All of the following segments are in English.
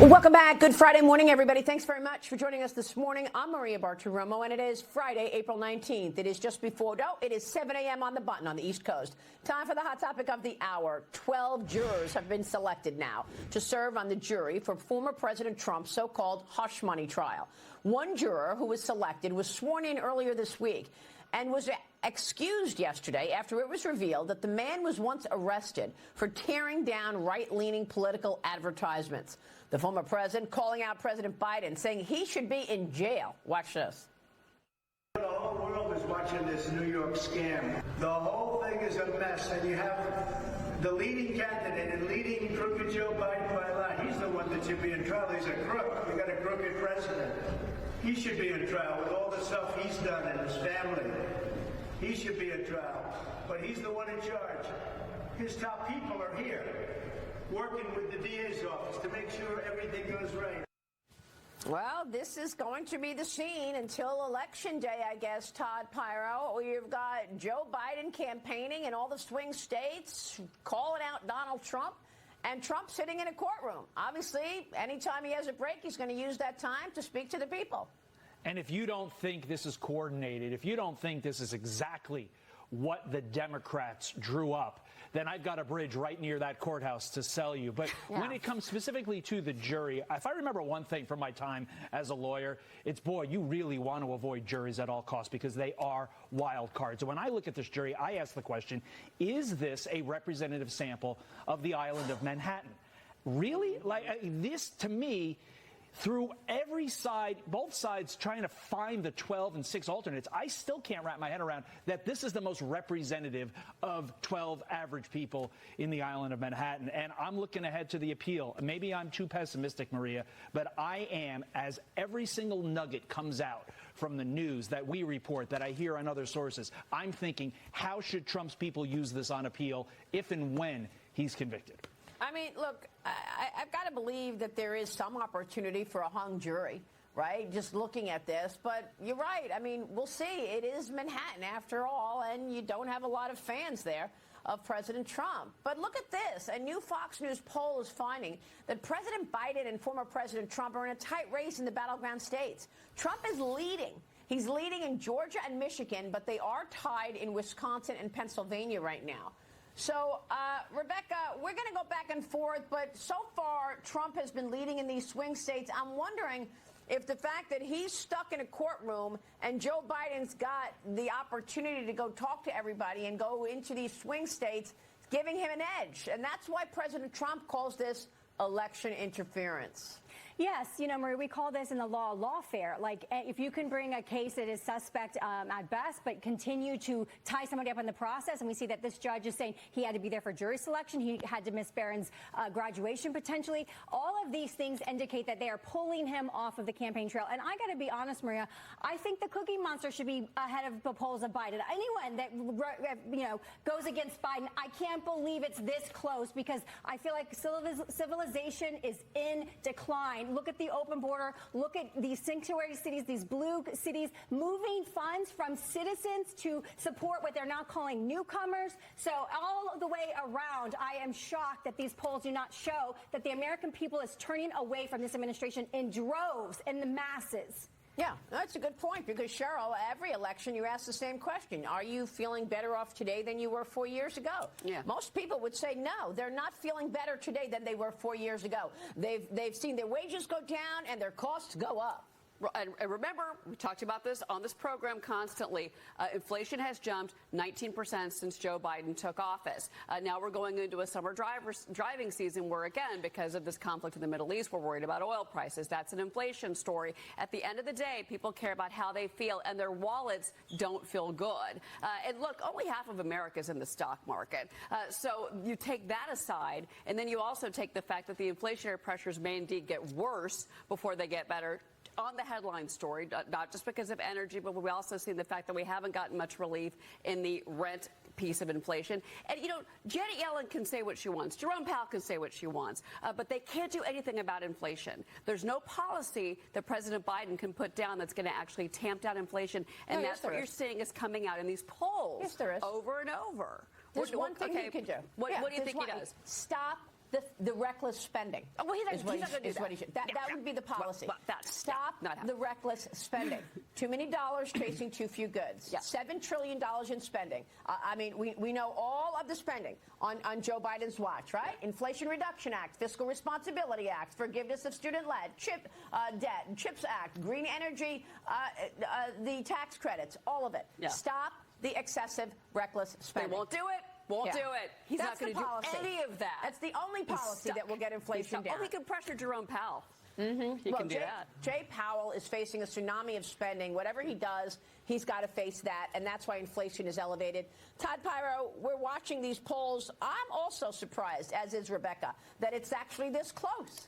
Welcome back. Good Friday morning, everybody. Thanks very much for joining us this morning. I'm Maria Bartiromo, and it is Friday, April 19th. It is just before, it is 7 a.m. on the button on the East Coast. Time for the hot topic of the hour. 12 jurors have been selected now to serve on the jury for former President Trump's so-called hush money trial. One juror who was selected was sworn in earlier this week and was excused yesterday after it was revealed that the man was once arrested for tearing down right-leaning political advertisements. The former president calling out President Biden, saying he should be in jail. Watch this. The whole world is watching this New York scam. The whole thing is a mess, and you have the leading candidate and leading crooked Joe Biden by a lot. He's the one that should be in trial. He's a crook. You got a crooked president. He should be in trial with all the stuff he's done and his family. He should be in trial, but he's the one in charge. His top people are here, working with the DA's office to make sure everything goes right. Well, this is going to be the scene until Election Day, I guess, Todd Pyro. You've got Joe Biden campaigning in all the swing states, calling out Donald Trump, and Trump sitting in a courtroom. Obviously, anytime he has a break, he's going to use that time to speak to the people. And if you don't think this is coordinated, if you don't think this is exactly what the Democrats drew up, then I've got a bridge right near that courthouse to sell you. But when it comes specifically to the jury, if I remember one thing from my time as a lawyer, it's, boy, you really want to avoid juries at all costs because they are wild cards. And when I look at this jury, I ask the question, is this a representative sample of the island of Manhattan? Really? Like this, to me, through every side, both sides trying to find the 12 and 6 alternates, I still can't wrap my head around that this is the most representative of 12 average people in the island of Manhattan. And I'm looking ahead to the appeal. Maybe I'm too pessimistic, Maria, but I am, as every single nugget comes out from the news that we report, that I hear on other sources, I'm thinking, how should Trump's people use this on appeal if and when he's convicted? I mean, look, I've got to believe that there is some opportunity for a hung jury, right? Just looking at this. But you're right. I mean, we'll see. It is Manhattan, after all, and you don't have a lot of fans there of President Trump. But look at this. A new Fox News poll is finding that President Biden and former President Trump are in a tight race in the battleground states. Trump is leading. He's leading in Georgia and Michigan, but they are tied in Wisconsin and Pennsylvania right now. So, Rebecca, we're going to go back and forth, but so far Trump has been leading in these swing states. I'm wondering if the fact that he's stuck in a courtroom and Joe Biden's got the opportunity to go talk to everybody and go into these swing states, giving him an edge. And that's why President Trump calls this election interference. Yes, you know, Marie, we call this in the law lawfare. Like, if you can bring a case that is suspect at best, but continue to tie somebody up in the process, and we see that this judge is saying he had to be there for jury selection, he had to miss Barron's graduation potentially. All of these things indicate that they are pulling him off of the campaign trail. And I got to be honest, Maria, I think the Cookie Monster should be ahead of the polls of Biden. Anyone that, you know, goes against Biden, I can't believe it's this close because I feel like civilization is in decline. Look at the open border. Look at these sanctuary cities, these blue cities, moving funds from citizens to support what they're now calling newcomers. So all the way around, I am shocked that these polls do not show that the American people is turning away from this administration in droves, in the masses. Yeah, that's a good point because, Cheryl, every election you ask the same question. Are you feeling better off today than you were 4 years ago? Yeah. Most people would say no, they're not feeling better today than they were 4 years ago. They've seen their wages go down and their costs go up. And remember, we talked about this on this program constantly. Inflation has jumped 19% since Joe Biden took office. Now we're going into a summer driving season where, again, because of this conflict in the Middle East, we're worried about oil prices. That's an inflation story. At the end of the day, people care about how they feel, and their wallets don't feel good. And look, only half of America is in the stock market. So you take that aside, and then you also take the fact that the inflationary pressures may indeed get worse before they get better. On the headline story, not just because of energy, but we also see the fact that we haven't gotten much relief in the rent piece of inflation. And, you know, Janet Yellen can say what she wants. Jerome Powell can say what she wants. But they can't do anything about inflation. There's no policy that President Biden can put down that's going to actually tamp down inflation. And that's what you're seeing is coming out in these polls over and over. There's one thing he can do. What do you think he does? Stop the reckless spending. Oh, well, he's not going to do that. That would be the policy. Stop the reckless spending. Too many dollars chasing too few goods. Yeah. $7 trillion in spending. I mean, we know all of the spending on Joe Biden's watch, right? Inflation Reduction Act, Fiscal Responsibility Act, Forgiveness of Student-Led, CHIP debt, CHIPS Act, Green Energy, the tax credits, all of it. Yeah. Stop the excessive reckless spending. They won't do it. Won't do it. He's That's not going to do any of that. That's the only policy that will get inflation down. Oh, he can pressure Jerome Powell. Mm-hmm. He can do that. Jay Powell is facing a tsunami of spending. Whatever he does, he's got to face that, and that's why inflation is elevated. Todd Pyro, we're watching these polls. I'm also surprised, as is Rebecca, that it's actually this close.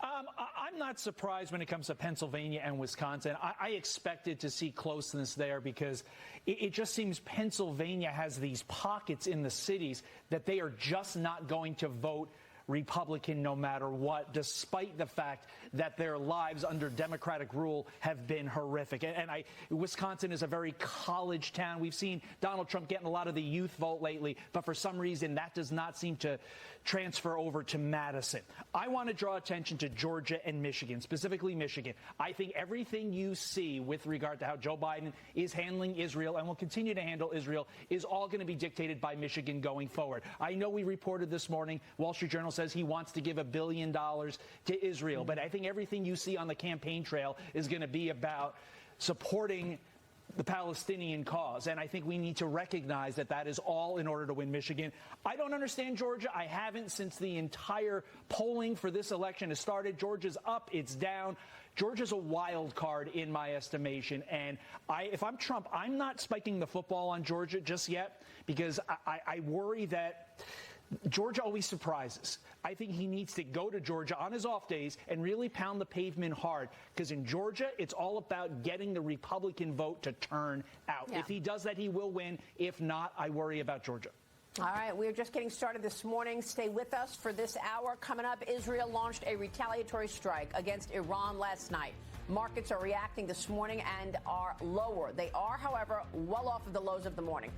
I'm not surprised when it comes to Pennsylvania and Wisconsin. I expected to see closeness there because it just seems Pennsylvania has these pockets in the cities that they are just not going to vote Republican no matter what, despite the fact that their lives under Democratic rule have been horrific. And Wisconsin is a very college town. We've seen Donald Trump getting a lot of the youth vote lately, but for some reason that does not seem to transfer over to Madison. I want to draw attention to Georgia and Michigan, specifically Michigan. I think everything you see with regard to how Joe Biden is handling Israel and will continue to handle Israel is all going to be dictated by Michigan going forward. I know we reported this morning, Wall Street Journal says he wants to give $1 billion to Israel, but I think everything you see on the campaign trail is going to be about supporting the Palestinian cause, and I think we need to recognize that that is all in order to win Michigan. I don't understand Georgia. I haven't since the entire polling for this election has started. Georgia's up, it's down. Georgia's a wild card in my estimation, and if I'm Trump, I'm not spiking the football on Georgia just yet because I worry that Georgia always surprises. I think he needs to go to Georgia on his off days and really pound the pavement hard because in Georgia, it's all about getting the Republican vote to turn out. Yeah. If he does that, he will win. If not, I worry about Georgia. All right, we're just getting started this morning. Stay with us for this hour. Coming up, Israel launched a retaliatory strike against Iran last night. Markets are reacting this morning and are lower. They are, however, well off of the lows of the morning.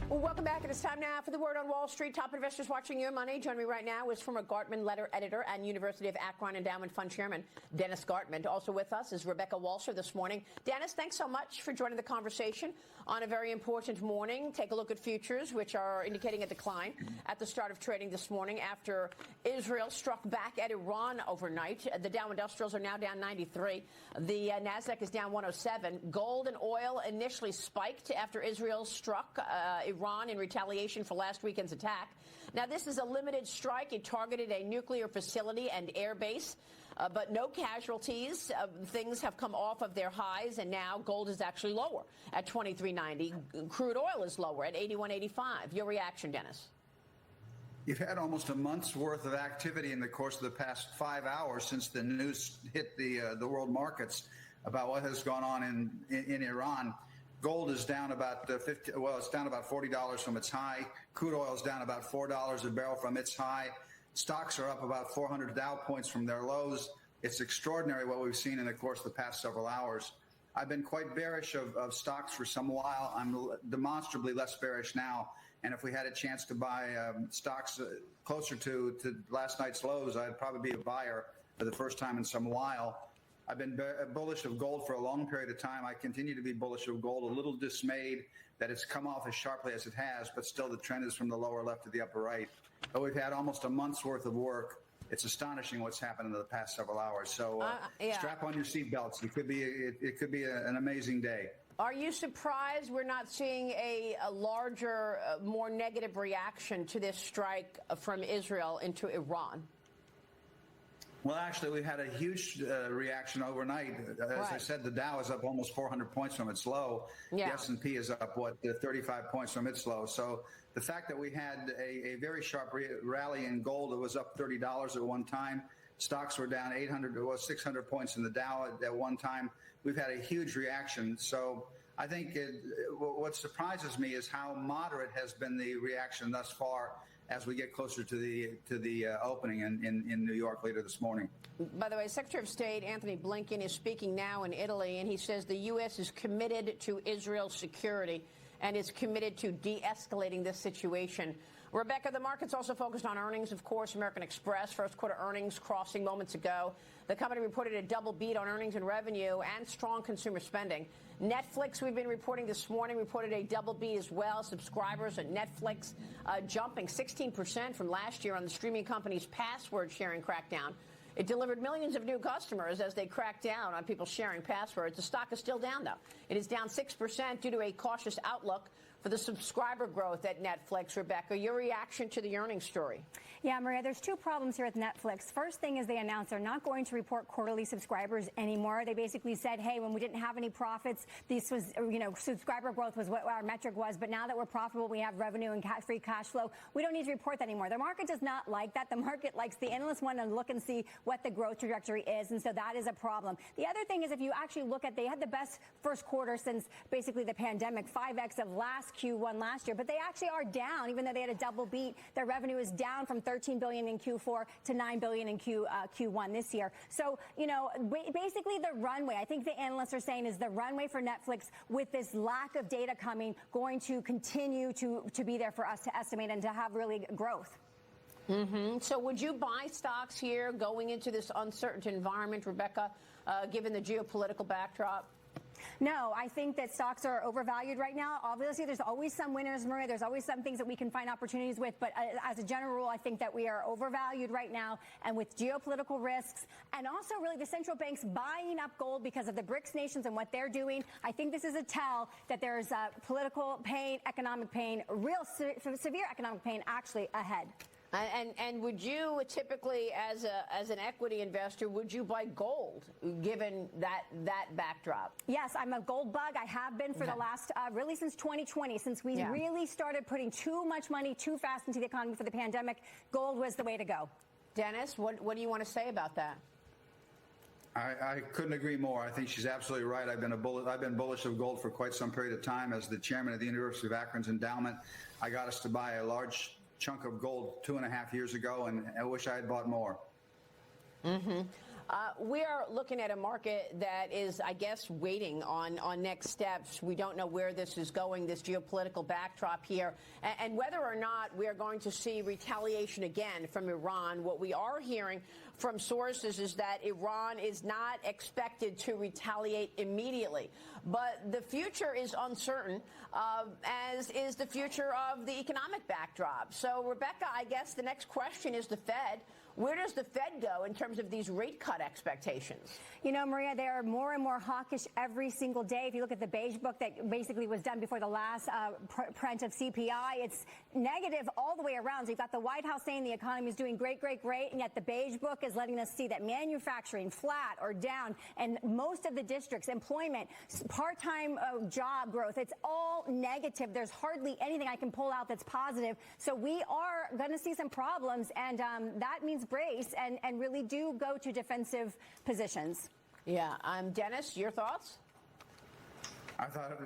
Well, welcome back. It's time now for the Word on Wall Street. Top investors watching your money. Joining me right now is former Gartman letter editor and University of Akron Endowment Fund chairman Dennis Gartman. Also with us is Rebecca Walser this morning. Dennis, thanks so much for joining the conversation on a very important morning. Take a look at futures, which are indicating a decline at the start of trading this morning after Israel struck back at Iran overnight. The Dow Industrials are now down 93. The Nasdaq is down 107. Gold and oil initially spiked after Israel struck Iran in retaliation for last weekend's attack. Now, this is a limited strike. It targeted a nuclear facility and air base, but no casualties. Things have come off of their highs, and now gold is actually lower at $23.90. Crude oil is lower at $81.85. Your reaction, Dennis? You've had almost a month's worth of activity in the course of the past 5 hours since the news hit the world markets about what has gone on in Iran. Gold is down about it's down about $40 from its high. Crude oil is down about $4 a barrel from its high. Stocks are up about 400 Dow points from their lows. It's extraordinary what we've seen in the course of the past several hours. I've been quite bearish of stocks for some while. I'm demonstrably less bearish now. And if we had a chance to buy stocks closer to last night's lows, I'd probably be a buyer for the first time in some while. I've been bullish of gold for a long period of time. I continue to be bullish of gold, a little dismayed that it's come off as sharply as it has, but still the trend is from the lower left to the upper right. But we've had almost a month's worth of work. It's astonishing what's happened in the past several hours. So strap on your seatbelts. It could be an amazing day. Are you surprised we're not seeing a larger, more negative reaction to this strike from Israel into Iran? Well, actually, we had a huge reaction overnight. As I said, the Dow is up almost 400 points from its low. Yeah. The S&P is up, 35 points from its low. So the fact that we had a very sharp rally in gold, it was up $30 at one time. Stocks were down 600 points in the Dow at one time. We've had a huge reaction. So I think what surprises me is how moderate has been the reaction thus far as we get closer to the opening in New York later this morning. By the way, Secretary of State Anthony Blinken is speaking now in Italy, and he says the U.S. is committed to Israel's security and is committed to de-escalating this situation. Rebecca, the market's also focused on earnings, of course. American Express, first quarter earnings crossing moments ago. The company reported a double beat on earnings and revenue and strong consumer spending. Netflix, we've been reporting this morning, reported a double beat as well. Subscribers at Netflix jumping 16% from last year on the streaming company's password sharing crackdown. It delivered millions of new customers as they cracked down on people sharing passwords. The stock is still down, though. It is down 6% due to a cautious outlook for the subscriber growth at Netflix. Rebecca, your reaction to the earnings story? Yeah, Maria, there's two problems here with Netflix. First thing is they announced they're not going to report quarterly subscribers anymore. They basically said, hey, when we didn't have any profits, this was, subscriber growth was what our metric was. But now that we're profitable, we have revenue and free cash flow. We don't need to report that anymore. The market does not like that. The market likes the analysts want to look and see what the growth trajectory is. And so that is a problem. The other thing is if you actually look at, they had the best first quarter since basically the pandemic, 5x of last Q1 last year. But they actually are down, even though they had a double beat. Their revenue is down from $13 billion in Q4 to $9 billion in Q1 this year. So, basically the runway, I think the analysts are saying, is the runway for Netflix with this lack of data coming going to continue to be there for us to estimate and to have really growth. Mm-hmm. So would you buy stocks here going into this uncertain environment, Rebecca, given the geopolitical backdrop? No, I think that stocks are overvalued right now. Obviously, there's always some winners, Maria. There's always some things that we can find opportunities with. But as a general rule, I think that we are overvalued right now. And with geopolitical risks and also really the central banks buying up gold because of the BRICS nations and what they're doing, I think this is a tell that there's political pain, economic pain, real severe economic pain actually ahead. And would you typically, as an equity investor, would you buy gold given that backdrop? Yes, I'm a gold bug. I have been for the last, really since 2020, since we really started putting too much money too fast into the economy for the pandemic. Gold was the way to go. Dennis, what do you want to say about that? I couldn't agree more. I think she's absolutely right. I've been bullish of gold for quite some period of time. As the chairman of the University of Akron's endowment, I got us to buy a large chunk of gold 2.5 years ago, and I wish I had bought more. Mm-hmm. We are looking at a market that is, I guess, waiting on next steps. We don't know where this is going, this geopolitical backdrop here, and whether or not we are going to see retaliation again from Iran. What we are hearing from sources is that Iran is not expected to retaliate immediately. But the future is uncertain, as is the future of the economic backdrop. So, Rebecca, I guess the next question is the Fed. Where does the Fed go in terms of these rate cut expectations? Maria, they are more and more hawkish every single day. If you look at the beige book that basically was done before the last print of CPI, it's negative all the way around. So you've got the White House saying the economy is doing great, great, great, and yet the beige book is letting us see that manufacturing flat or down, and most of the districts, employment, part-time job growth, it's all negative. There's hardly anything I can pull out that's positive. So we are going to see some problems, and that means brace and really do go to defensive positions. Yeah. Dennis, your thoughts? I thought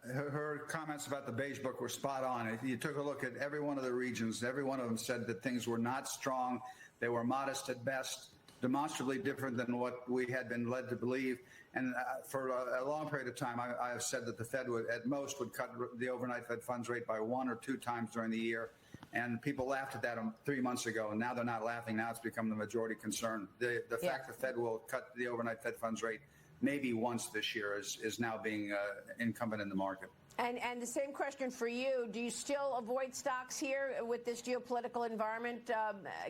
her comments about the beige book were spot on. If you took a look at every one of the regions, every one of them said that things were not strong. They were modest at best, demonstrably different than what we had been led to believe. And for a long period of time, I have said that the Fed would, at most, would cut the overnight Fed funds rate by 1 or 2 times during the year. And people laughed at that 3 months ago, and now they're not laughing. Now it's become the majority concern. The fact the Fed will cut the overnight Fed funds rate maybe once this year is now being incumbent in the market. And the same question for you. Do you still avoid stocks here with this geopolitical environment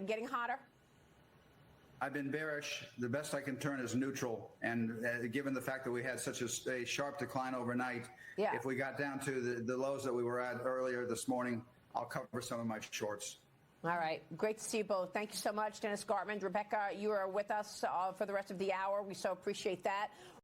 getting hotter? I've been bearish. The best I can turn is neutral. And given the fact that we had such a sharp decline overnight, if we got down to the lows that we were at earlier this morning, I'll cover some of my shorts. All right. Great to see you both. Thank you so much, Dennis Gartman. Rebecca, you are with us for the rest of the hour. We so appreciate that.